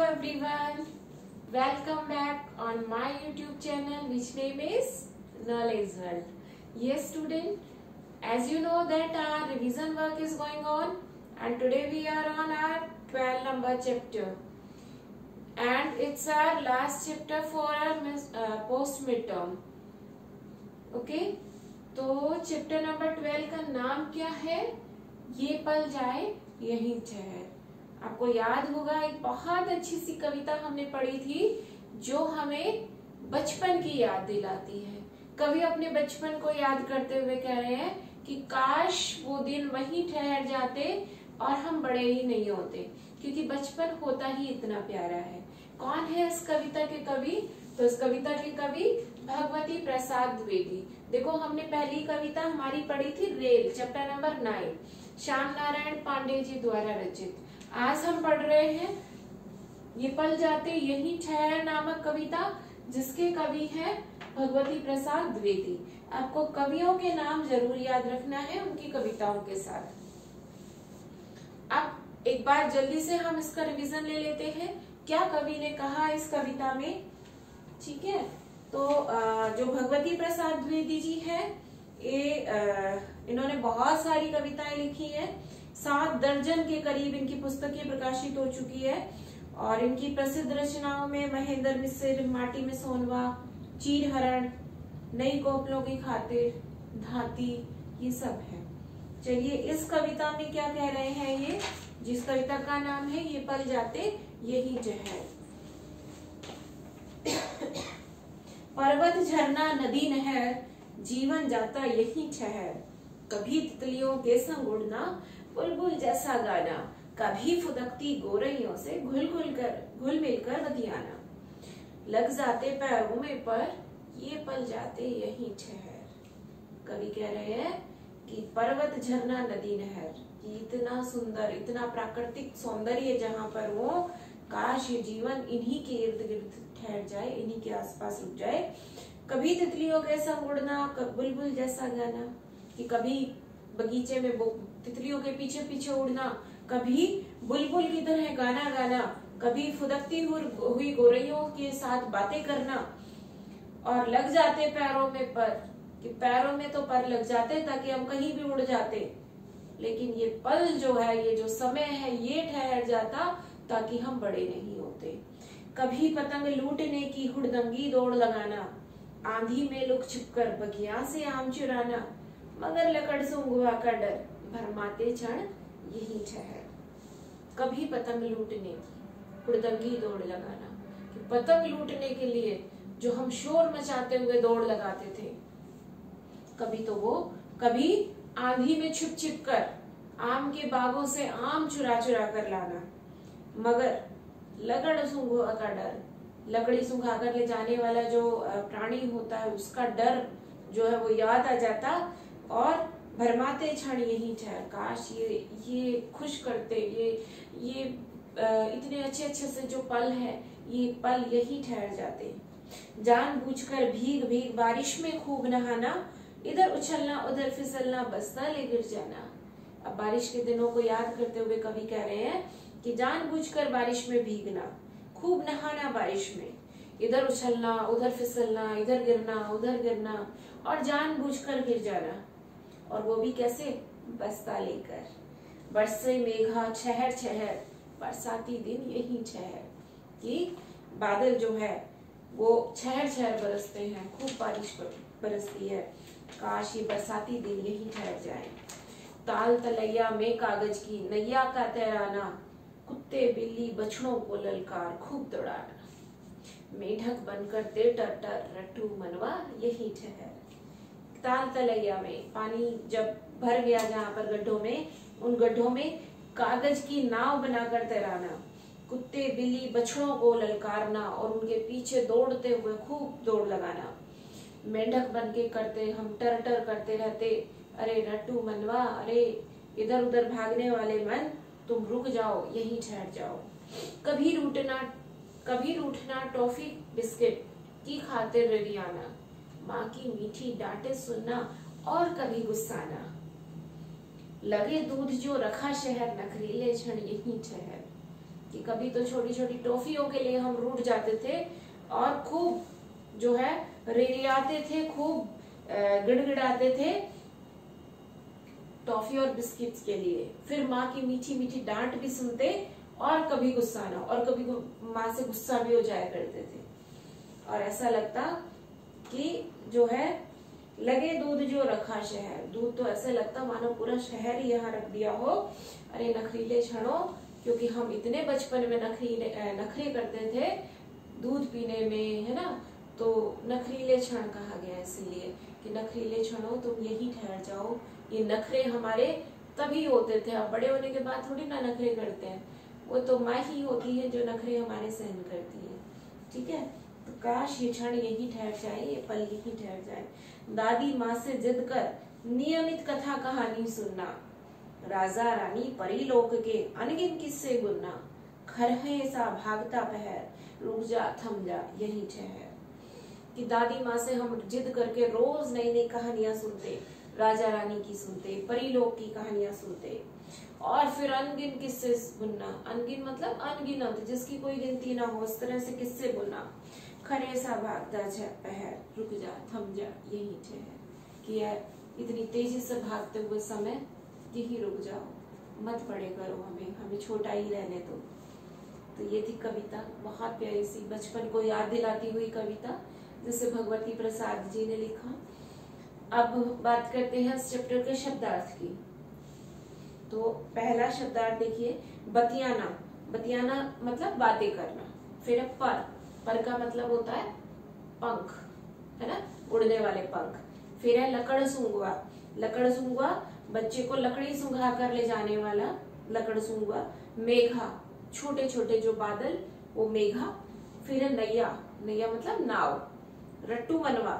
everyone, welcome back on my YouTube channel which name is Knowledge World. Yes student, as you know that our revision work is going on and today we are on our 12 number chapter and it's our last chapter for our post midterm. Okay, तो chapter number 12 का नाम क्या है? ये पल जाए यही ठहर। आपको याद होगा एक बहुत अच्छी सी कविता हमने पढ़ी थी जो हमें बचपन की याद दिलाती है। कवि अपने बचपन को याद करते हुए कह रहे हैं कि काश वो दिन वहीं ठहर जाते और हम बड़े ही नहीं होते, क्योंकि बचपन होता ही इतना प्यारा है। कौन है इस कविता के कवि? तो इस कविता के कवि भगवती प्रसाद द्विवेदी। देखो हमने पहली कविता हमारी पढ़ी थी रेल, चैप्टर नंबर 9, श्याम नारायण पांडे जी द्वारा रचित। आज हम पढ़ रहे हैं ये पल जाते यही ठहर नामक कविता, जिसके कवि हैं भगवती प्रसाद द्विवेदी। आपको कवियों के नाम जरूर याद रखना है उनकी कविताओं के साथ। अब एक बार जल्दी से हम इसका रिवीजन ले लेते हैं, क्या कवि ने कहा इस कविता में। ठीक है, तो जो भगवती प्रसाद द्विवेदी जी है इन्होंने बहुत सारी कविताएं लिखी हैं। 7 दर्जन के करीब इनकी पुस्तकें प्रकाशित हो चुकी है और इनकी प्रसिद्ध रचनाओं में महेंद्र मिस्र, माटी में सोनवा, चीर हरण, नई कोपलों की खातिर, धाती, ये सब है। चलिए इस कविता में क्या कह रहे हैं ये, जिस कविता का नाम है ये पल जाते यही ठहर। पर्वत झरना नदी नहर, जीवन जाता यही ठहर। कभी तितलियों के संग उड़ना, बुलबुल जैसा गाना, कभी फुदकती गोरैयों से घुल मिलकर बतियाना। लग जाते पैरों में पर, ये पल जाते यही ठहर। कवि कह रहे हैं कि पर्वत झरना नदी नहर, इतना सुंदर, इतना प्राकृतिक सौंदर्य जहाँ पर वो, काश ये जीवन इन्हीं के इर्द गिर्द ठहर जाए, इन्हीं के आसपास रुक जाए। कभी तितलियों के संग उड़ना, बुलबुल जैसा गाना, कि कभी बगीचे में तितलियों के पीछे पीछे उड़ना, कभी बुलबुल की तरह गाना गाना, कभी फुदकती हुई गोरैयों के साथ बातें करना। और लग जाते पैरों में पर, कि पैरों में तो पर लग जाते ताकि हम कहीं भी उड़ जाते, लेकिन ये पल जो है, ये जो समय है, ये ठहर जाता ताकि हम बड़े नहीं होते। कभी पतंग लूटने की हुड़दंगी दौड़ लगाना, आंधी में लुक छिपकर बगिया से आम चुराना, मगर लकड़ सूंघवा का डर, भरमाते क्षण यही ठहर। कभी पतंग लूटने की हुड़दंगी दौड़ लगाना, कि पतंग लूटने के लिए जो हम शोर मचाते हुए दौड़ लगाते थे, कभी तो वो, कभी आंधी में छिप छिप कर आम के बागों से आम चुरा चुरा कर लाना, मगर लकड़ सूंघवा का डर, लकड़ी सूंघा कर ले जाने वाला जो प्राणी होता है उसका डर जो है वो याद आ जाता, और भरमाते क्षण यही ठहर। काश ये खुश करते, ये इतने अच्छे अच्छे से जो पल है, ये पल यही ठहर जाते। जानबूझकर भीग भीग बारिश में खूब नहाना, इधर उछलना उधर फिसलना, बस्ता ले गिर जाना। अब बारिश के दिनों को याद करते हुए कवि कह रहे हैं कि जानबूझकर बारिश में भीगना, खूब नहाना बारिश में, इधर उछलना उधर फिसलना, इधर गिरना उधर गिरना, और जानबूझकर गिर जाना, और वो भी कैसे? बस्ता लेकर। बरसे मेघा छहर छहर, बरसाती दिन यही ठहर, कि बादल जो है वो छहर छहर बरसते हैं, खूब बारिश बरसती है, काश ये बरसाती दिन यही ठहर जाए। ताल तलैया में कागज की नैया का तैराना, कुत्ते बिल्ली बछड़ों को ललकार खूब दौड़ाना, मेढक बनकर दे टर टर रट्टू मनवा यही ठहर। ताल तलैया में पानी जब भर गया जहाँ पर गड्ढों में, उन गड्ढों में कागज की नाव बनाकर तैराना, कुत्ते बिल्ली बछड़ों को ललकारना और उनके पीछे दौड़ते हुए खूब दौड़ लगाना। मेंढक बन के करते हम टर टर करते रहते, अरे रट्टू मनवा, अरे इधर उधर भागने वाले मन, तुम रुक जाओ यहीं ठहर जाओ। कभी रूठना टॉफी बिस्किट की खातिर रियाना, माँ की मीठी डांटे सुनना और कभी गुस्साना। लगे दूध जो रखा शहर, नखरीले क्षण यहीं ठहर। कि कभी तो छोटी छोटी टॉफियों के लिए हम रूठ जाते थे और खूब जो है रिरियाते थे, खूब गिड़गिड़ाते थे टॉफी और बिस्किट्स के लिए। फिर माँ की मीठी मीठी डांट भी सुनते और कभी गुस्सा ना, और कभी माँ से गुस्सा भी हो जाया करते थे। और ऐसा लगता कि जो है लगे दूध जो रखा शहर, दूध तो ऐसे लगता मानो पूरा शहर ही यहाँ रख दिया हो। अरे नखरीले क्षणों, क्योंकि हम इतने बचपन में नखरे करते थे दूध पीने में, है ना। तो नखरीले क्षण कहा गया इसलिए कि नखरीले क्षणों तुम यही ठहर जाओ। ये नखरे हमारे तभी होते थे, अब बड़े होने के बाद थोड़ी ना नखरे करते हैं, वो तो माँ ही होती है जो नखरे हमारे सहन करती है। ठीक है, तो काश ये क्षण यही ठहर जाए, ये पल यही ठहर जाए। दादी माँ से जिद कर नियमित कथा कहानी सुनना, राजा रानी परीलोक के अनगिन किस्से बुनना, खरहे सा भागता पहर, रुक जा थम जा यही ठहर। कि दादी माँ से हम जिद करके रोज नई नई कहानियां सुनते, राजा रानी की सुनते, परीलोक की कहानियां सुनते, और फिर अनगिन किस्से बुनना, अनगिन मतलब अनगिनत, जिसकी कोई गिनती ना हो, इस तरह से किस्से बुनना। खरे सा भागता पहर, रुक जा थम जा यही ठहर। कि यार इतनी तेजी से भागते हुए समय यही रुक जाओ, मत पड़े करो हमें छोटा ही रहने दो। तो ये थी कविता, बहुत प्यारी सी, बचपन को याद दिलाती हुई कविता, जिसे भगवती प्रसाद जी ने लिखा। अब बात करते हैं इस चैप्टर के शब्दार्थ की। तो पहला शब्दार्थ देखिए, बतियाना। बतियाना मतलब बातें करना। फिर पर का मतलब होता है पंख, है ना, उड़ने वाले पंख। फिर है लकड़ सूंघवा। लकड़ सूंघवा बच्चे को लकड़ी सूंघा कर ले जाने वाला लकड़ सूंघवा। मेघा, छोटे छोटे जो बादल, वो मेघा। फिर है नैया। नैया मतलब नाव। रट्टू मनवा,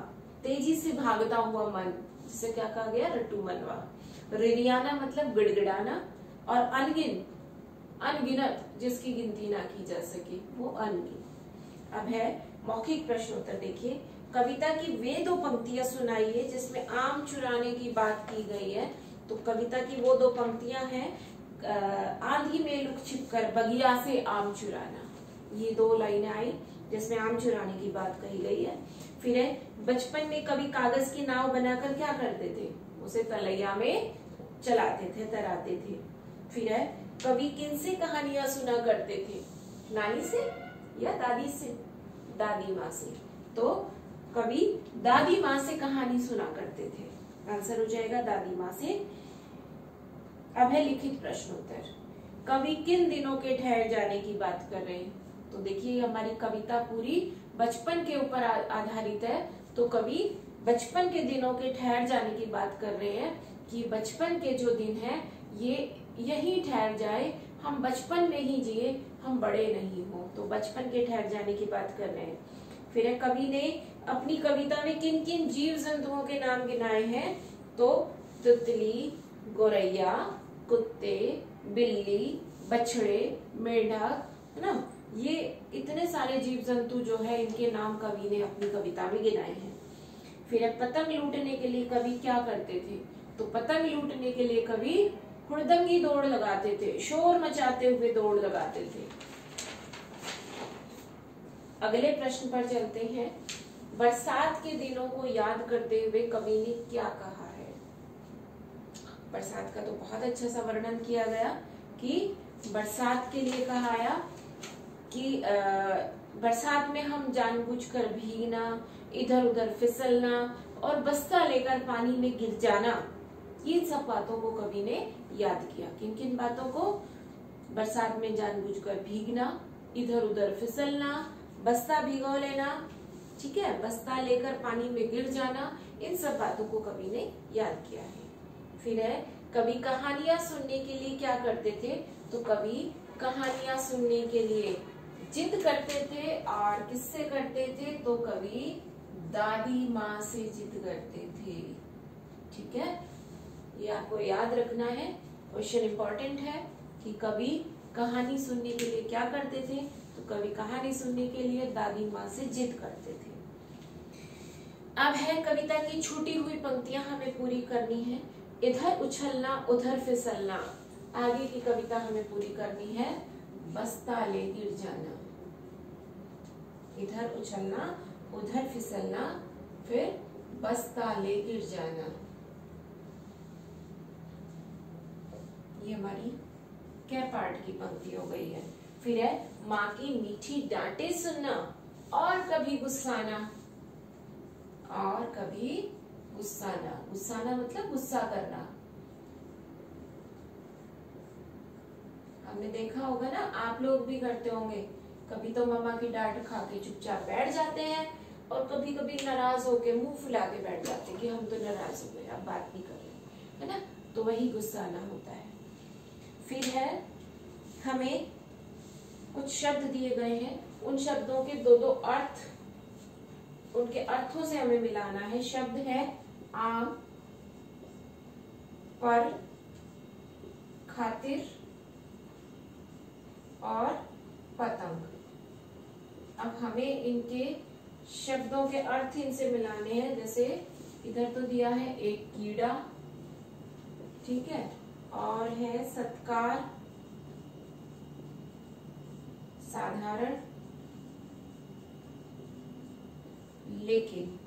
तेजी से भागता हुआ मन, जिसे क्या कहा गया, रट्टू मनवा। रिरियाना मतलब गिड़गिड़ाना। और अनगिन, अनगिनत, जिसकी गिनती ना की जा सके, वो अनगिन। अब है मौखिक प्रश्नोत्तर। देखिए, कविता की वे दो पंक्तियां सुनाइए जिसमें आम चुराने की बात की गई है। तो कविता की वो दो पंक्तियां हैं, आंधी में लुक छिप कर बगिया से आम चुराना, ये दो लाइनें आई जिसमें आम चुराने की बात कही गई है। फिर है बचपन में कभी कागज की नाव बनाकर क्या करते थे, उसे तलैया में चलाते थे, तराते थे। फिर है कभी किनसे कहानियां सुना करते थे, नानी से या दादी से, दादी माँ से। तो कभी दादी माँ से कहानी सुना करते थे, आंसर हो जाएगा दादी माँ से। अब है लिखित प्रश्नोत्तर। कवि किन दिनों के ठहर जाने की बात कर रहे हैं। तो देखिए हमारी कविता पूरी बचपन के ऊपर आधारित है। तो कवि बचपन के दिनों के ठहर जाने की बात कर रहे हैं कि बचपन के जो दिन है ये यही ठहर जाए, हम बचपन में ही जिए, हम बड़े नहीं हो। तो बचपन के ठहर जाने की बात कर रहे हैं। फिर कवि ने अपनी कविता में किन किन जीव जंतुओं के नाम गिनाए हैं। तो तितली, गौरैया, कुत्ते, बिल्ली, बछड़े, मेंढक, है ना, ये इतने सारे जीव जंतु जो है इनके नाम कवि ने अपनी कविता में गिनाए हैं। फिर पतंग लूटने के लिए कवि क्या करते थे। तो पतंग लूटने के लिए कवि हुड़दंगी दौड़ लगाते थे, शोर मचाते हुए दौड़ लगाते थे। अगले प्रश्न पर चलते हैं। बरसात के दिनों को याद करते हुए कवि ने क्या कहा है। बरसात का तो बहुत अच्छा सा वर्णन किया गया कि बरसात के लिए कहा आया कि बरसात में हम जानबूझकर भीगना, इधर उधर फिसलना और बस्ता लेकर पानी में गिर जाना, इन सब बातों को कवि ने याद किया। किन किन बातों को, बरसात में जानबूझकर भीगना, इधर उधर फिसलना, बस्ता भिगो लेना, ठीक है, बस्ता लेकर पानी में गिर जाना, इन सब बातों को कवि ने याद किया है। फिर है कवि कहानियां सुनने के लिए क्या करते थे। तो कवि कहानियां सुनने के लिए जिद करते थे। और किससे करते थे। तो कवि दादी माँ से जिद करते थे। ठीक है, ये आपको याद रखना है, क्वेश्चन इंपॉर्टेंट है कि कवि कहानी सुनने के लिए क्या करते थे। तो कवि कहानी सुनने के लिए दादी माँ से जिद करते थे। अब है कविता की छूटी हुई पंक्तियां हमें पूरी करनी है। इधर उछलना उधर फिसलना, आगे की कविता हमें पूरी करनी है। बस्ता ले गिर जाना, इधर उछलना उधर फिसलना, फिर बस्ता ले गिर जाना। ये हमारी क्या पार्ट की पंक्ति हो गई है। फिर है माँ की मीठी डांटे सुनना और कभी गुस्साना, और कभी गुस्साना। गुस्साना मतलब गुस्सा करना। हमने देखा होगा ना, आप लोग भी करते होंगे, कभी तो मम्मा की डांट खा के चुपचाप बैठ जाते हैं और कभी कभी नाराज होके मुंह फुला के बैठ जाते हैं कि हम तो नाराज हो गए, अब बात नहीं कर रहे, है ना। तो वही गुस्साना होता है। फिर है हमें कुछ शब्द दिए गए हैं, उन शब्दों के दो दो अर्थ, उनके अर्थों से हमें मिलाना है। शब्द है आम, पर, खातिर और पतंग। अब हमें इनके शब्दों के अर्थ इनसे मिलाने हैं। जैसे इधर तो दिया है एक कीड़ा, ठीक है, और है सत्कार, साधारण, लेकिन।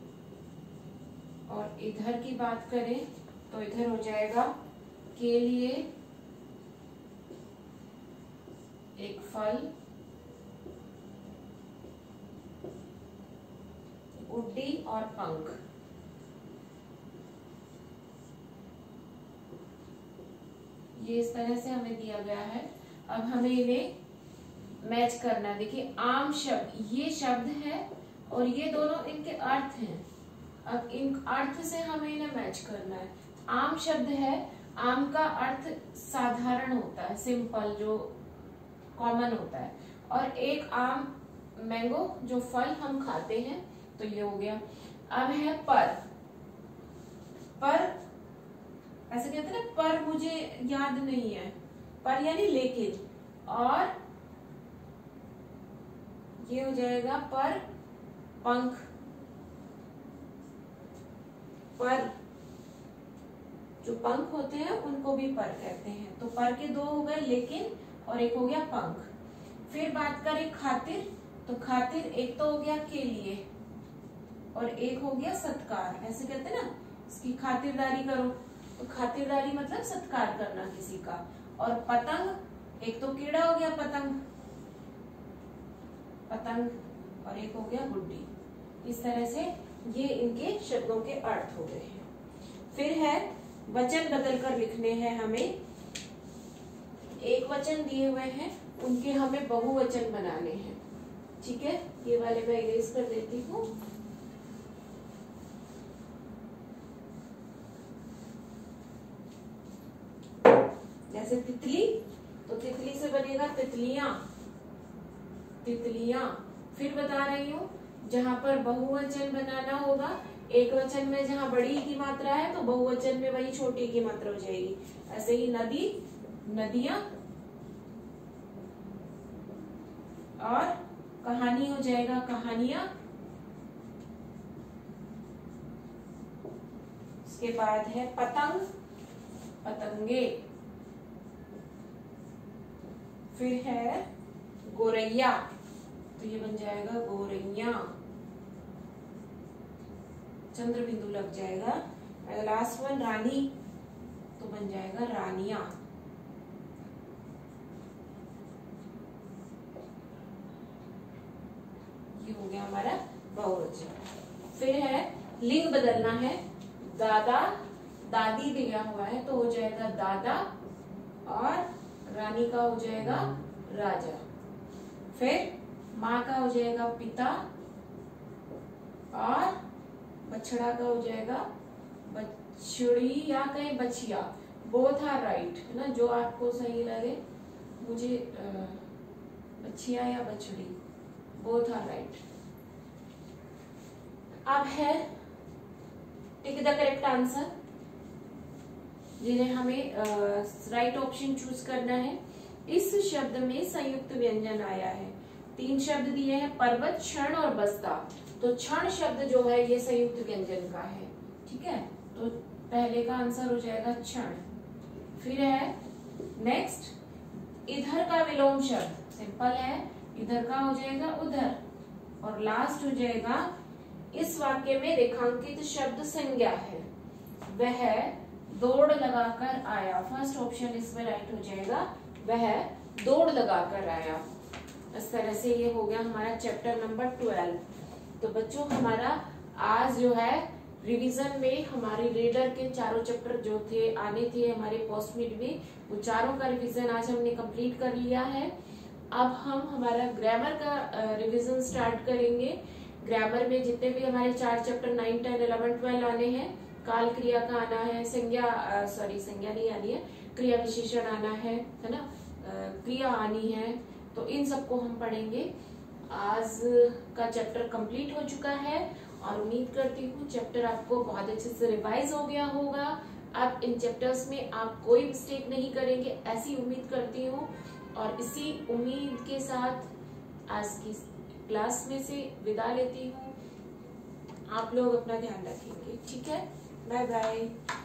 और इधर की बात करें तो इधर हो जाएगा के लिए, एक फल, गुड्डी और पंख। ये इस तरह से हमें दिया गया है। अब हमें इन्हें मैच करना है। देखिए आम शब्द, ये शब्द है और ये दोनों इनके अर्थ हैं। अब इन अर्थ से हमें इन्हें मैच करना है। आम शब्द है, आम का अर्थ साधारण होता है, सिंपल, जो कॉमन होता है। और एक आम, मैंगो, जो फल हम खाते हैं, तो ये हो गया। अब है पर। पर ऐसे कहते हैं ना, पर मुझे याद नहीं है, पर यानी लेकिन। और ये हो जाएगा पर पंख। पर जो पंख होते हैं उनको भी पर कहते हैं। तो पर के दो हो गए, लेकिन और एक हो गया पंख। फिर बात करें खातिर, तो खातिर एक तो हो गया के लिए और एक हो गया सत्कार। ऐसे कहते हैं ना, इसकी खातिरदारी करो, तो खातिरदारी मतलब सत्कार करना किसी का। और पतंग, एक तो कीड़ा हो गया पतंग, पतंग, और एक हो गया गुड्डी। इस तरह से ये इनके शब्दों के अर्थ हो गए हैं। फिर है वचन बदलकर लिखने हैं हमें। एक वचन दिए हुए हैं, उनके हमें बहुवचन बनाने हैं, ठीक है। ये वाले मैं इरेज कर देती हूँ। जैसे तितली, तो तितली से बनेगा तितलियां, तितलियां। फिर बता रही हूँ, जहां पर बहुवचन बनाना होगा, एक वचन में जहां बड़ी की मात्रा है तो बहुवचन में वही छोटी की मात्रा हो जाएगी। ऐसे ही नदी, नदियां, और कहानी हो जाएगा कहानियां। उसके बाद है पतंग, पतंगे। फिर है गोरैया, तो ये बन जाएगा गोरैया, चंद्र बिंदु लग जाएगा। लास्ट वन रानी, तो बन जाएगा रानिया। ये हो गया हमारा बहुवचन। फिर है लिंग बदलना है। दादा, दादी दिया हुआ है तो हो जाएगा दादा, और रानी का हो जाएगा राजा। फिर माँ का हो जाएगा पिता, और बछड़ा का हो जाएगा बछड़ी, या कहीं बछिया। बोथ आर राइट, है ना, जो आपको सही लगे। मुझे बछिया या बछड़ी, बोथ आर राइट। अब है टिक द करेक्ट आंसर, जिन्हें हमें राइट ऑप्शन चूज करना है। इस शब्द में संयुक्त व्यंजन आया है। 3 शब्द दिए हैं, पर्वत, क्षण और बस्ता। तो क्षण शब्द जो है ये संयुक्त व्यंजन का है, ठीक है। तो पहले का आंसर हो जाएगा क्षण। फिर है नेक्स्ट, इधर का विलोम शब्द। सिंपल है, इधर का हो जाएगा उधर, और लास्ट हो जाएगा इस वाक्य में रेखांकित शब्द संज्ञा है, वह दौड़ लगाकर आया। फर्स्ट ऑप्शन इसमें राइट हो जाएगा, वह दौड़ लगाकर आया। इस तरह से ये हो गया हमारा चैप्टर नंबर 12। तो बच्चों हमारा आज जो है रिवीजन में हमारी रीडर के चारों चैप्टर जो थे आने थे हमारे पोस्ट मिड में, वो चारों का रिवीजन आज हमने कंप्लीट कर लिया है। अब हम हमारा ग्रामर का रिवीजन स्टार्ट करेंगे। ग्रामर में जितने भी हमारे 4 चैप्टर 9, 10, 11, 12 आने हैं, काल क्रिया का आना है, संज्ञा नहीं आनी है, क्रिया विशेषण आना है ना, क्रिया आनी है, तो इन सबको हम पढ़ेंगे। आज का चैप्टर कंप्लीट हो चुका है और उम्मीद करती हूँ चैप्टर आपको बहुत अच्छे से रिवाइज हो गया होगा। अब इन चैप्टर्स में आप कोई मिस्टेक नहीं करेंगे, ऐसी उम्मीद करती हूँ। और इसी उम्मीद के साथ आज की क्लास में से विदा लेती हूँ। आप लोग अपना ध्यान रखेंगे, ठीक है? Bye bye.